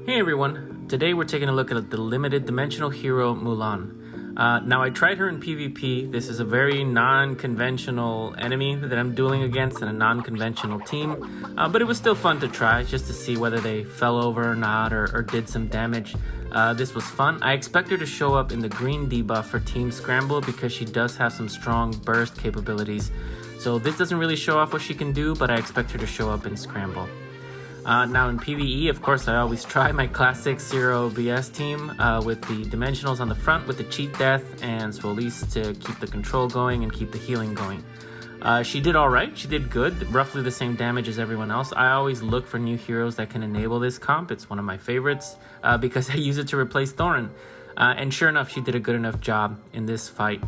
Hey everyone, today we're taking a look at the limited dimensional hero Mulan. Now I tried her in PvP. This is a very non-conventional enemy that I'm dueling against in a non-conventional team, but it was still fun to try just to see whether they fell over or not or did some damage. This was fun. I expect her to show up in the green debuff for Team Scramble because she does have some strong burst capabilities. So this doesn't really show off what she can do, but I expect her to show up in Scramble. Now in PVE, of course, I always try my classic Cero BS team with the dimensionals on the front with the cheat death and Swolise to keep the control going and keep the healing going. She did alright, she did good, roughly the same damage as everyone else. I always look for new heroes that can enable this comp. It's one of my favorites because I use it to replace Thorin. And sure enough, she did a good enough job in this fight.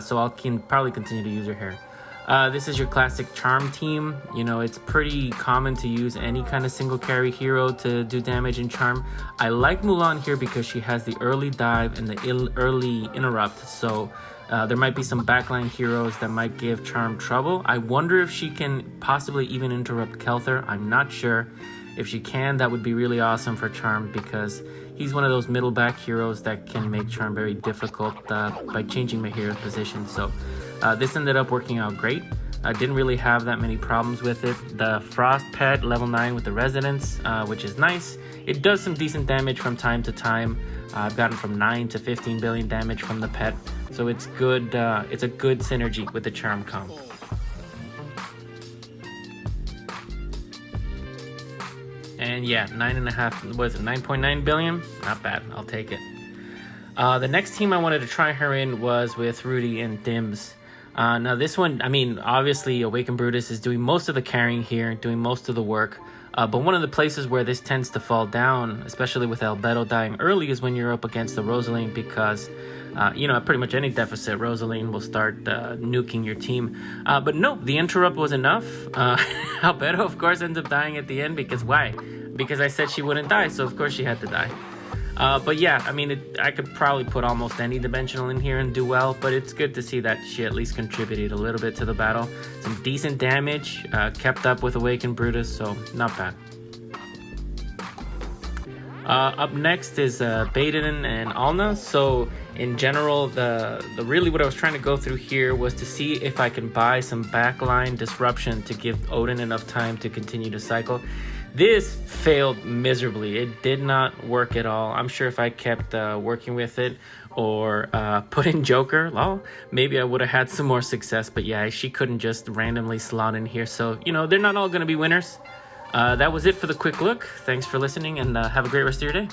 So I'll probably continue to use her here. This is your classic charm team. You know, it's pretty common to use any kind of single carry hero to do damage in charm. I like Mulan here because she has the early dive and the early interrupt, so there might be some backline heroes that might give charm trouble. I wonder if she can possibly even interrupt Kelther. I'm not sure. If she can, that would be really awesome for charm because he's one of those middle back heroes that can make charm very difficult by changing my hero's position. So this ended up working out great. I didn't really have that many problems with it. The Frost pet, level 9 with the Resonance, which is nice. It does some decent damage from time to time. I've gotten from 9 to 15 billion damage from the pet. So it's good. It's a good synergy with the charm comp. And yeah, 9.9 billion? Not bad, I'll take it. The next team I wanted to try her in was with Rudy and Dims. Now this one, I mean, obviously Awakened Brutus is doing most of the carrying here, doing most of the work. But one of the places where this tends to fall down, especially with Albedo dying early, is when you're up against the Rosaline because, you know, at pretty much any deficit, Rosaline will start nuking your team. But no, the interrupt was enough. Albedo, of course, ends up dying at the end because why? Because I said she wouldn't die, so of course she had to die. But yeah, I mean, I could probably put almost any dimensional in here and do well, but it's good to see that she at least contributed a little bit to the battle. Some decent damage, kept up with Awakened Brutus, so not bad. Up next is Baden and Alna. So in general, the really what I was trying to go through here was to see if I can buy some backline disruption to give Odin enough time to continue to cycle. This failed miserably. It did not work at all. I'm sure if I kept working with it or put in Joker, well, maybe I would have had some more success. But yeah, she couldn't just randomly slot in here. So, you know, they're not all going to be winners. That was it for the quick look. Thanks for listening and have a great rest of your day.